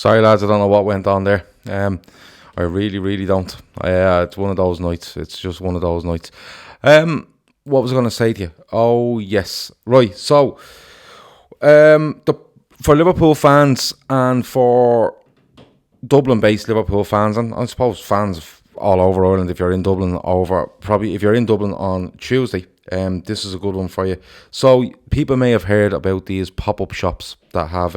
Sorry, lads, I don't know what went on there. I really don't. It's one of those nights. It's just one of those nights. What was I going to say to you? Oh, yes. Right, so, for Liverpool fans and for Dublin-based Liverpool fans, and I suppose fans all over Ireland, if you're in Dublin if you're in Dublin on Tuesday, this is a good one for you. So, people may have heard about these pop-up shops that have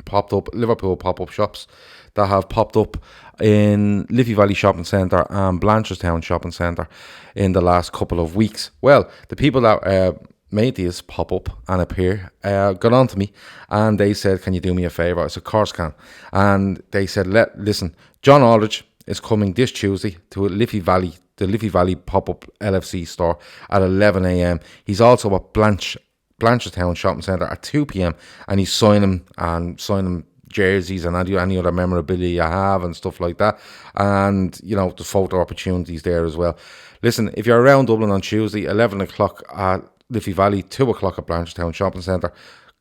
popped up, Liverpool pop-up shops that have popped up in Liffey Valley Shopping Centre and Blanchardstown Shopping Centre in the last couple of weeks. Well, the people that made these pop up and appear got on to me and they said, can you do me a favour? I said, of course can. And they said, listen, John Aldridge is coming this Tuesday to the Liffey Valley pop-up LFC store at 11 a.m. He's also at Blanchardstown Shopping Centre at 2 p.m. and he's signing jerseys and any other memorabilia you have and stuff like that, and the photo opportunities there as well. Listen, if you're around Dublin on Tuesday, 11 o'clock at Liffey Valley, 2 o'clock at Blanchardstown Shopping Centre,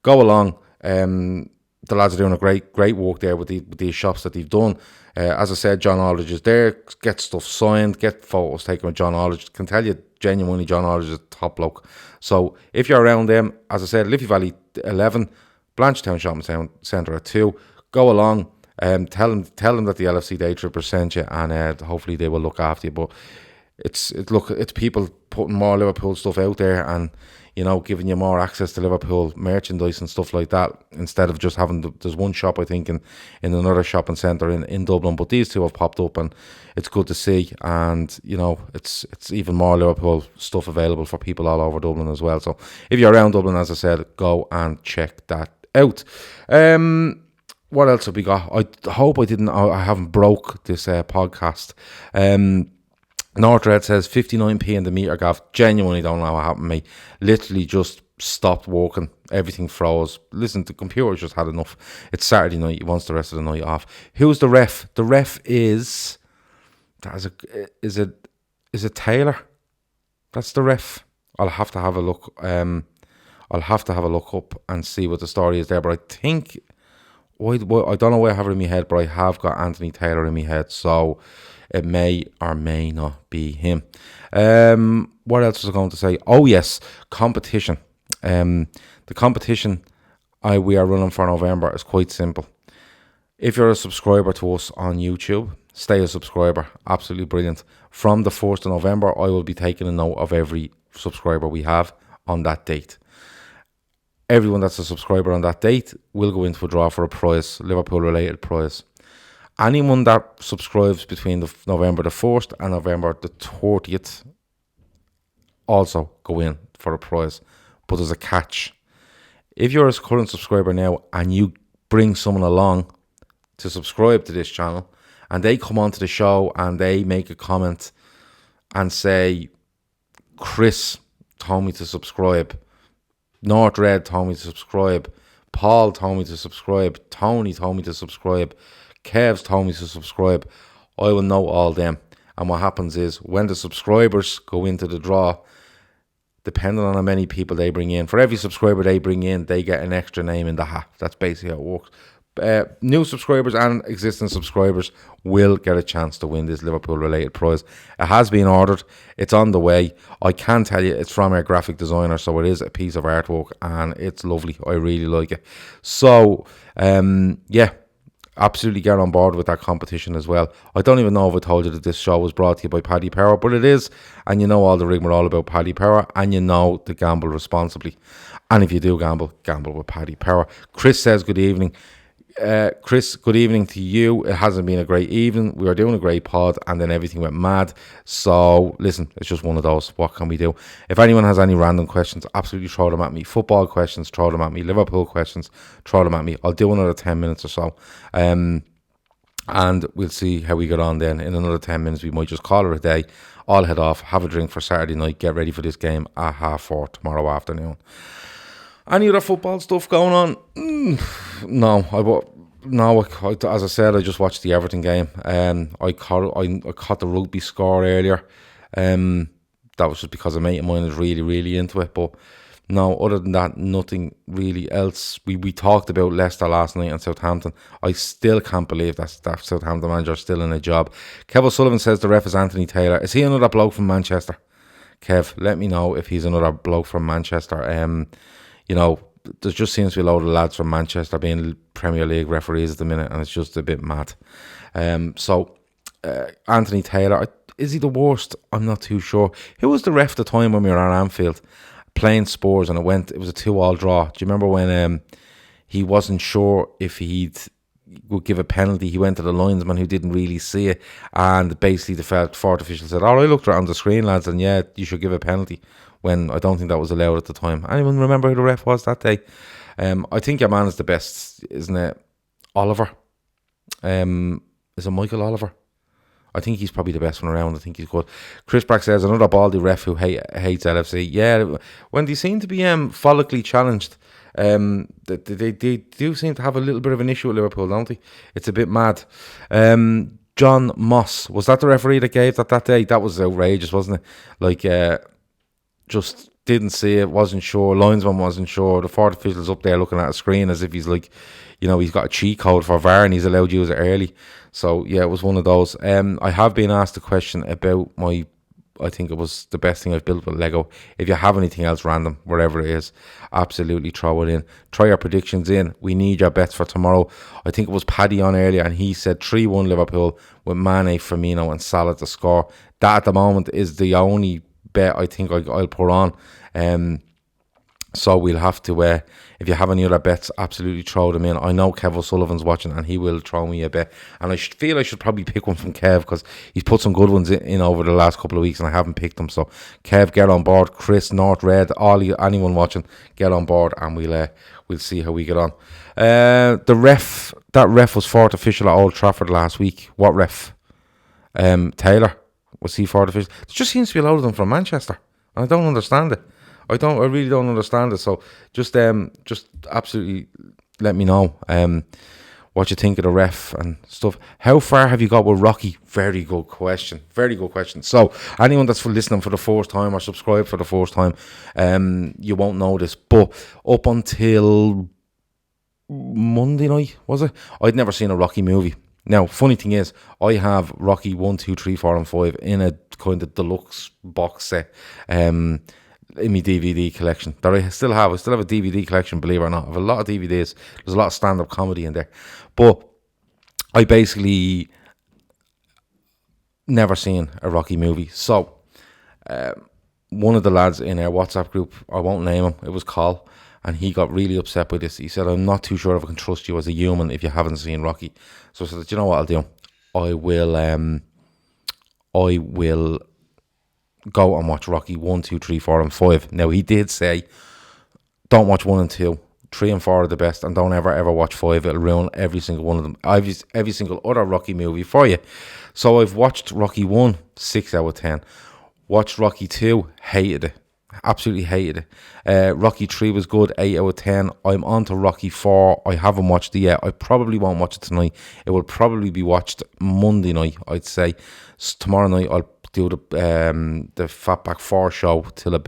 go along. The lads are doing a great work there with these shops that they've done. As I said, John Aldridge is there. Get stuff signed, get photos taken with John Aldridge. Can tell you genuinely, John Aldridge is a top bloke. So if you're around them, as I said, Liffey Valley 11, Blanchardstown Shopping Centre at 2, go along. Tell them that the LFC Day Trippers sent you, and hopefully they will look after you. But it's people putting more Liverpool stuff out there, and giving you more access to Liverpool merchandise and stuff like that, instead of just having there's one shop, I think, in another shopping centre in Dublin, but these two have popped up and it's good to see. And it's even more Liverpool stuff available for people all over Dublin as well. So if you're around Dublin, as I said, go and check that out. What else have we got? I hope I haven't broke this podcast. North Red says 59p in the meter, Gav. Genuinely don't know what happened to me. Literally just stopped working. Everything froze. Listen, the computer's just had enough. It's Saturday night. He wants the rest of the night off. Who's the ref? The ref is it Taylor? That's the ref. I'll have to have a look. I'll have to have a look up and see what the story is there. But I think I don't know why I have it in my head, but I have got Anthony Taylor in my head. So it may or may not be him. What else was I going to say? Oh, yes, competition. The competition we are running for November is quite simple. If you're a subscriber to us on YouTube, stay a subscriber. Absolutely brilliant. From the 1st of November, I will be taking a note of every subscriber we have on that date. Everyone that's a subscriber on that date will go into a draw for a prize, Liverpool-related prize. Anyone that subscribes between November the 1st and November the 30th also go in for a prize. But there's a catch. If you're a current subscriber now and you bring someone along to subscribe to this channel and they come onto the show and they make a comment and say, Chris told me to subscribe, North Red told me to subscribe, Paul told me to subscribe, Tony told me to subscribe, Kev's told me to subscribe, I will know all them. And what happens is, when the subscribers go into the draw, depending on how many people they bring in, for every subscriber they bring in, they get an extra name in the hat. That's basically how it works. New subscribers and existing subscribers will get a chance to win this Liverpool related prize. It has been ordered, it's on the way. I can tell you it's from our graphic designer, so it is a piece of artwork and it's lovely. I really like it. So absolutely get on board with that competition as well. I don't even know if I told you that this show was brought to you by Paddy Power, but it is, and you know all the rigmarole about Paddy Power, and you know to gamble responsibly. And if you do gamble with Paddy Power. Chris says good evening. Chris, good evening to you. It hasn't been a great evening. We were doing a great pod and then everything went mad. So listen, it's just one of those. What can we do? If anyone has any random questions, absolutely throw them at me. Football questions, throw them at me. Liverpool questions, throw them at me. I'll do another 10 minutes or so. And we'll see how we get on then. In another 10 minutes, we might just call it a day. I'll head off, have a drink for Saturday night, get ready for this game at 4:30 tomorrow afternoon. Any other football stuff going on? No. As I said, I just watched the Everton game. I caught the rugby score earlier. That was just because a mate of mine is really, really into it. But No, other than that, nothing really else. We talked about Leicester last night and Southampton. I still can't believe that Southampton manager is still in a job. Kev O'Sullivan says the ref is Anthony Taylor. Is he another bloke from Manchester? Kev, let me know if he's another bloke from Manchester. There just seems to be a load of lads from Manchester being Premier League referees at the minute, and it's just a bit mad. Anthony Taylor, is he the worst? I'm not too sure. Who was the ref at the time when we were at Anfield playing Spurs and it was a 2-2 draw? Do you remember when he wasn't sure if would give a penalty? He went to the linesman who didn't really see it, and basically the fourth official said, I looked around the screen, lads, and yeah, you should give a penalty, when I don't think that was allowed at the time. Anyone remember who the ref was that day? I think your man is the best, isn't it? Oliver. Is it Michael Oliver? I think he's probably the best one around. I think he's good. Chris Brack says, another baldy ref who hates LFC. Yeah, when they seem to be follically challenged, they do seem to have a little bit of an issue with Liverpool, don't they? It's a bit mad. John Moss, was that the referee that gave that day? That was outrageous, wasn't it? Just didn't see it, wasn't sure. Linesman wasn't sure. The fourth official's up there looking at a screen as if he's like, he's got a cheat code for VAR and he's allowed to use it early. So yeah, it was one of those. I have been asked a question about I think it was the best thing I've built with Lego. If you have anything else random, wherever it is, absolutely throw it in. Try your predictions in. We need your bets for tomorrow. I think it was Paddy on earlier, and he said 3-1 Liverpool with Mane, Firmino and Salah to score. That at the moment is the only bet I think I'll put on. So we'll have to, if you have any other bets, absolutely throw them in. I know Kev O'Sullivan's watching and he will throw me a bet. And I feel I should probably pick one from Kev because he's put some good ones in over the last couple of weeks and I haven't picked them. So Kev, get on board. Chris, North Red, anyone watching, get on board and we'll see how we get on. That ref was fourth official at Old Trafford last week. What ref? Taylor. Was he fourth official? There just seems to be a lot of them from Manchester. I don't understand it. I really don't understand it. So just absolutely let me know what you think of the ref and stuff. How far have you got with Rocky? Very good question. Very good question. So anyone that's listening for the first time or subscribed for the first time, you won't know this, but up until Monday night, was it? I'd never seen a Rocky movie. Now, funny thing is, I have Rocky 1, 2, 3, 4 and 5 in a kind of deluxe box set in my DVD collection that I still have. I still have a DVD collection, believe it or not. I have a lot of DVDs. There's a lot of stand-up comedy in there. But I basically never seen a Rocky movie. So, one of the lads in our WhatsApp group, I won't name him, it was Carl, and he got really upset by this. He said, I'm not too sure if I can trust you as a human if you haven't seen Rocky. So I said, you know what I'll do? I will go and watch Rocky 1, 2, 3, 4 and 5. Now, he did say, don't watch 1 and 2. 3 and 4 are the best, and don't ever watch 5. It'll ruin every single one of them. Every single other Rocky movie for you. So I've watched Rocky 1, 6 out of 10. Watched Rocky 2, hated it. Absolutely hated it. Rocky 3 was good, 8 out of 10. I'm on to Rocky 4. I haven't watched it yet. I probably won't watch it tonight. It will probably be watched Monday night, I'd say. Tomorrow night I'll do the Fatback 4 show till I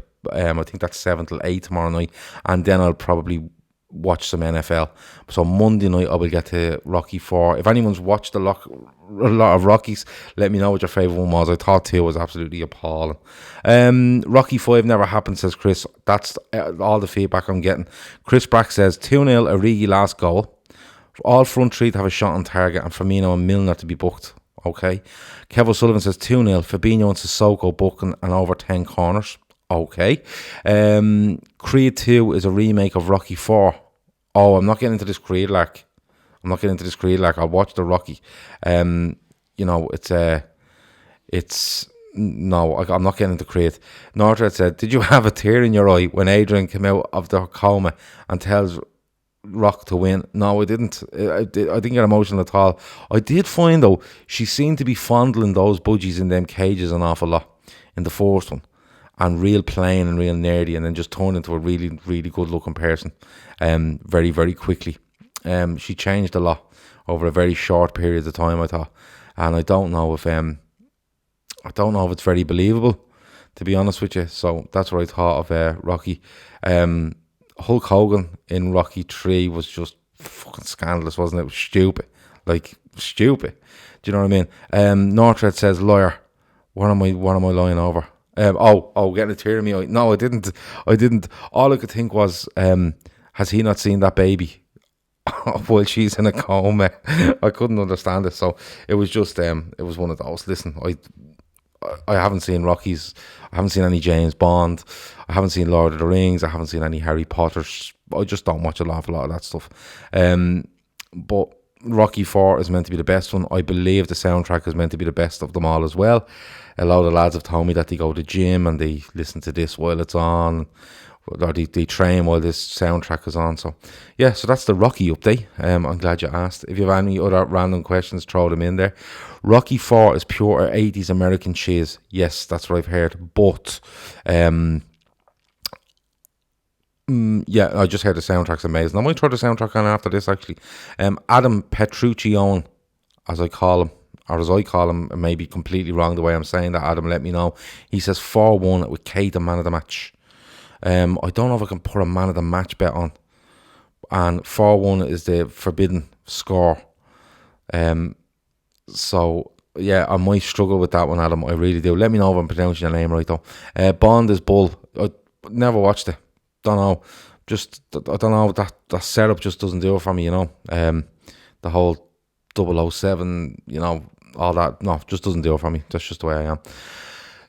think that's 7 till 8 tomorrow night, and then I'll probably watch some NFL. So Monday night I will get to Rocky 4. If anyone's watched a lot of Rockies, let me know what your favourite one was. I thought 2 was absolutely appalling. Rocky 5 never happened, says Chris. That's all the feedback I'm getting. Chris Brack says 2-0 Origi last goal. All front three to have a shot on target, and Firmino and Milner to be booked. Okay. Kev O'Sullivan says 2-0 Fabinho and Sissoko booking and over 10 corners. Okay. Creed 2 is a remake of Rocky 4. Oh, I'm not getting into this Creed lark. I'll watch the Rocky. I'm not getting into Creed. Northred said, did you have a tear in your eye when Adrian came out of the coma and tells Rock to win? No, I didn't. I didn't get emotional at all. I did find, though, she seemed to be fondling those budgies in them cages an awful lot in the first one. And real plain and real nerdy, and then just turned into a really, really good looking person very, very quickly. She changed a lot over a very short period of time, I thought. And I don't know if it's very believable to be honest with you. So that's what I thought of Rocky. Hulk Hogan in Rocky 3 was just fucking scandalous, wasn't it? It was stupid. Like, stupid. Do you know what I mean? Northred says, liar. What am I lying over? Getting a tear in me eye. No, I didn't. All I could think was, has he not seen that baby while she's in a coma? I couldn't understand it. So it was just, it was one of those. Listen, I haven't seen Rockies. I haven't seen any James Bond. I haven't seen Lord of the Rings. I haven't seen any Harry Potters. I just don't watch a lot of that stuff. But Rocky 4 is meant to be the best one. I believe the soundtrack is meant to be the best of them all as well. A lot of the lads have told me that they go to the gym and they listen to this while it's on, or they train while this soundtrack is on. So yeah, so that's the Rocky update. I'm glad you asked. If you have any other random questions, throw them in there. Rocky 4 is pure 80s American cheese. Yes, that's what I've heard. But yeah, I just heard the soundtrack's amazing. I might throw the soundtrack on after this, actually. Adam Petruccione, as I call him, I may be completely wrong the way I'm saying that. Adam, let me know. He says 4-1 with Kate, the man of the match. I don't know if I can put a man of the match bet on. And 4-1 is the forbidden score. So, yeah, I might struggle with that one, Adam. I really do. Let me know if I'm pronouncing your name right, though. Bond is Bull. I never watched it. Don't know. I don't know. That setup just doesn't do it for me, you know. The whole 007, you know, all that. No, just doesn't do it for me. That's just the way I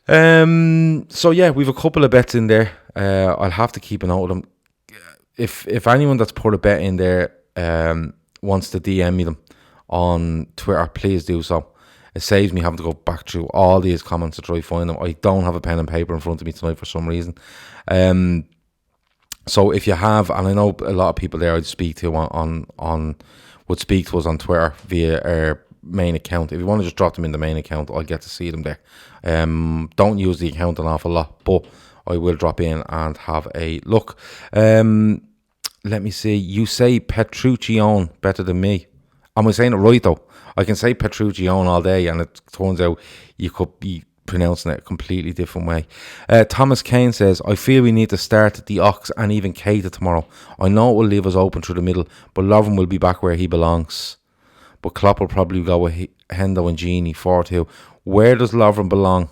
am. So yeah, we've a couple of bets in there. I'll have to keep an eye on them. If anyone that's put a bet in there wants to DM me them on Twitter, please do so. It saves me having to go back through all these comments to try to find them. I don't have a pen and paper in front of me tonight for some reason. So if you have, and I know a lot of people there I'd speak to would speak to us on Twitter via our main account. If you want to just drop them in the main account, I'll get to see them there. Don't use the account an awful lot, but I will drop in and have a look. Let me see. You say Petruccione better than me. Am I saying it right though? I can say Petruccione all day, and it turns out you could be pronouncing it a completely different way. Thomas Kane says, I feel we need to start the Ox and even Keita tomorrow. I know it will leave us open through the middle, but Lovren will be back where he belongs. But Klopp will probably go with Hendo and Gini 4-2. Where does Lovren belong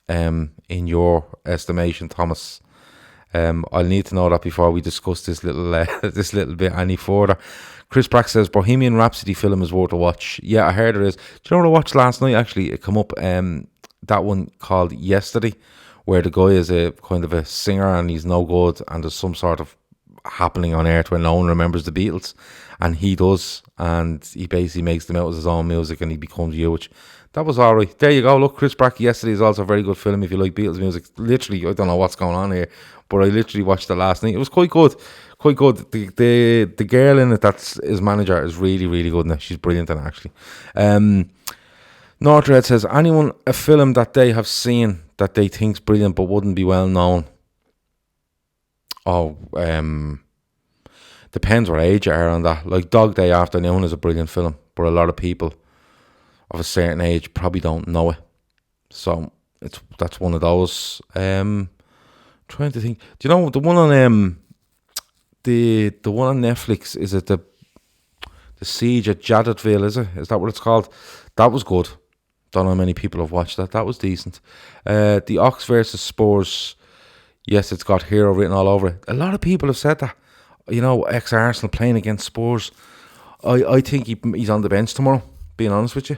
in your estimation, Thomas? I'll need to know that before we discuss this little bit any further. Chris Brack says Bohemian Rhapsody film is worth a watch. Yeah, I heard it is. Do you know what I watched last night? Actually, it come up. That one called Yesterday, where the guy is a kind of a singer and he's no good, and there's some sort of happening on earth where no one remembers the Beatles, and he does, and he basically makes them out as his own music and he becomes huge. That was alright. There you go. Look, Chris Brack, Yesterday is also a very good film if you like Beatles music. Literally, I don't know what's going on here, but I literally watched it last night. It was quite good. The girl in it that's his manager is really, really good now. She's brilliant in it, actually. Northred says, anyone a film that they have seen that they think's brilliant but wouldn't be well known? Depends what age you are on that. Like Dog Day Afternoon is a brilliant film, but a lot of people of a certain age probably don't know it. So that's one of those. Trying to think. Do you know the one on the one on Netflix? Is it the Siege at Jadotville? Is that what it's called? That was good. Don't know how many people have watched that. That was decent. The Ox versus Spurs. Yes, it's got hero written all over it. A lot of people have said that. You know, ex-Arsenal playing against Spurs. I think he's on the bench tomorrow, being honest with you.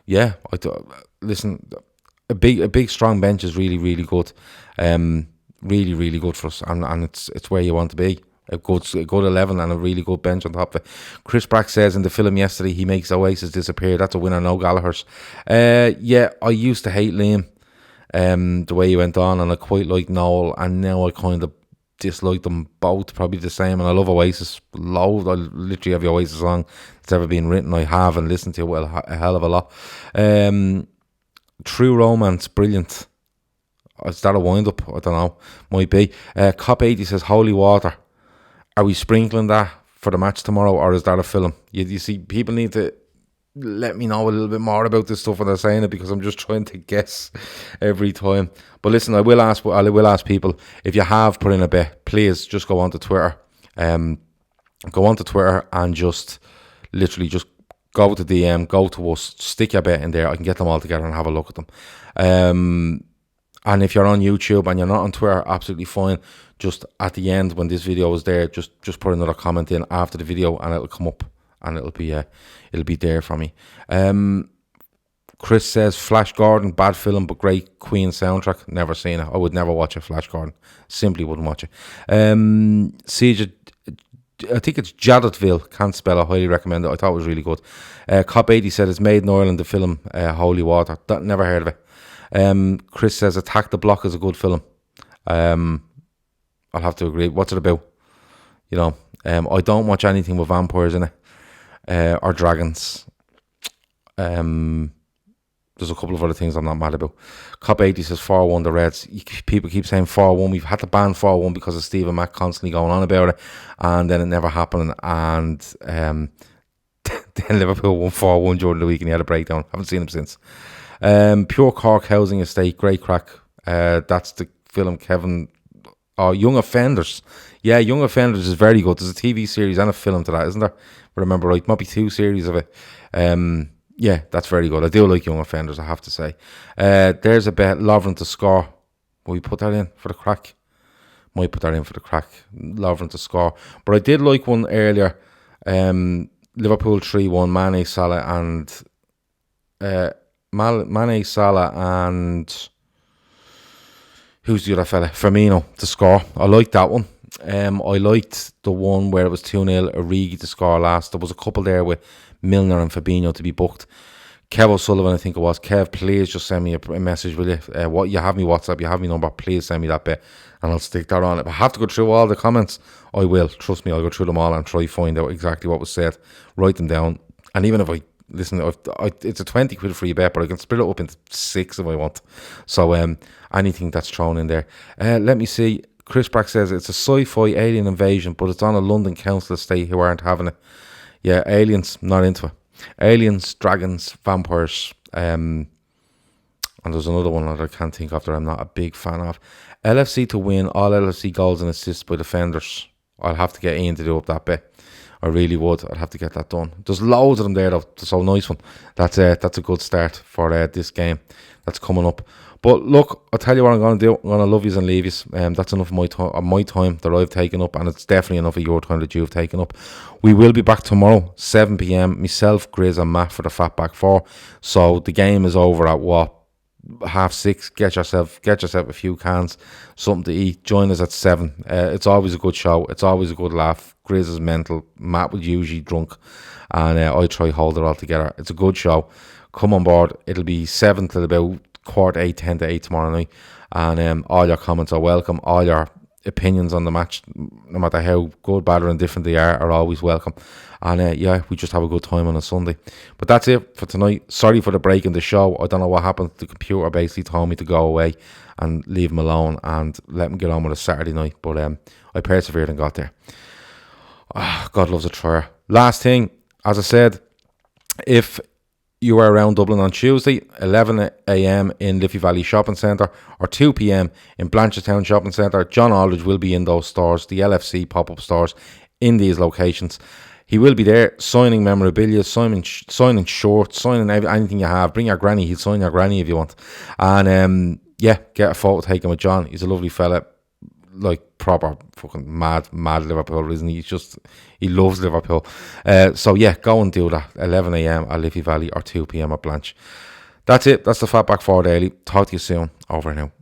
Yeah. Listen, a big strong bench is really, really good. Really, really good for us, and it's where you want to be. A good 11 and a really good bench on top of it. Chris Brack says in the film Yesterday he makes Oasis disappear. That's a winner, no Gallagher's. Yeah, I used to hate Liam, the way he went on, and I quite like Noel, and now I kind of dislike them both probably the same. And I love Oasis loads. I literally every Oasis song that's ever been written I have and listened to a hell of a lot. True Romance, brilliant. Is that a wind up? I don't know, might be. Cop 80 says Holy Water. Are we sprinkling that for the match tomorrow, or is that a film? You see, people need to let me know a little bit more about this stuff when they're saying it, because I'm just trying to guess every time. But listen, I will ask people, if you have put in a bet, please just go onto Twitter. Go onto Twitter and just literally just go to DM, go to us, stick your bet in there. I can get them all together and have a look at them. And if you're on YouTube and you're not on Twitter, absolutely fine. Just at the end when this video is there, just put another comment in after the video and it'll come up and it'll be there for me. Chris says Flash Gordon, bad film but great Queen soundtrack. Never seen it. I would never watch a Flash Gordon. Simply wouldn't watch it. Siege, I think it's Jadotville. Can't spell it. Highly recommend it. I thought it was really good. Cop 80 said it's made in Ireland. The film Holy Water. Never heard of it. Chris says Attack the Block is a good film. I'll have to agree. What's it about? You know, I don't watch anything with vampires in it or dragons. There's a couple of other things I'm not mad about. Cop 80 says 4-1 the Reds. People keep saying 4-1. We've had to ban 4-1 because of Stephen Mack constantly going on about it, and then it never happened. And then Liverpool won 4-1 during the week, and he had a breakdown. Haven't seen him since. Pure Cork Housing Estate, great crack. That's the film Kevin. Oh, Young Offenders. Yeah, Young Offenders is very good. There's a TV series and a film to that, isn't there? If I remember right, might be 2 series of it. Yeah, that's very good. I do like Young Offenders, I have to say. There's a bet, Lovren to score. Will we put that in for the crack? Might put that in for the crack. Lovren to score. But I did like one earlier. Liverpool 3-1, Mane, Salah and who's the other fella? Firmino to score. I liked that one. I liked the one where it was 2-0, Origi to score last. There was a couple there with Milner and Fabinho to be booked. Kev O'Sullivan, I think it was. Kev, please just send me a message, will you? What you have me WhatsApp, you have me number. Please send me that bit, and I'll stick that on. If I have to go through all the comments, I will. Trust me, I'll go through them all and try to find out exactly what was said. Write them down, and even if I listen, it's a 20 quid free bet, but I can split it up into 6 if I want. So anything that's thrown in there. Let me see. Chris Brack says it's a sci-fi alien invasion, but it's on a London council estate who aren't having it. Yeah, aliens, not into it. Aliens, dragons, vampires, and there's another one that I can't think of that I'm not a big fan of. LFC to win, all LFC goals and assists by defenders. I'll have to get Ian to do up that bit. I really would. I'd have to get that done. There's loads of them there though. So nice one. That's a good start for this game that's coming up. But look, I'll tell you what I'm going to do. I'm going to love yous and leave yous. That's enough of my time that I've taken up, and it's definitely enough of your time that you've taken up. We will be back tomorrow, 7 p.m. Myself, Grizz and Matt for the Fatback 4. So the game is over at 6:30. Get yourself a few cans, something to eat. Join us at 7. It's always a good show. It's always a good laugh. Grizz is mental. Matt was usually drunk, and I try hold it all together. It's a good show. Come on board. It'll be 7 till about 8:45, 10 to 8 tomorrow night, and all your comments are welcome. All your opinions on the match, no matter how good, bad or indifferent they are always welcome. And yeah, we just have a good time on a Sunday. But that's it for tonight. Sorry for the break in the show. I don't know what happened. The computer basically told me to go away and leave him alone and let him get on with a Saturday night, but I persevered and got there. God loves a trier. Last thing, as I said, if you are around Dublin on Tuesday, 11 a.m. in Liffey Valley Shopping Centre or 2 p.m. in Blanchardstown Shopping Centre, John Aldridge will be in those stores, the LFC pop-up stores in these locations. He will be there signing memorabilia, signing shorts, signing anything you have. Bring your granny, he'll sign your granny if you want. And yeah, get a photo taken with John. He's a lovely fella. Like proper fucking mad Liverpool, isn't he? He loves Liverpool. So yeah, go and do that. 11 a.m. at Liffey Valley or 2 p.m. at Blanche. That's it. That's the Fatback 4 Daily. Talk to you soon. Over now.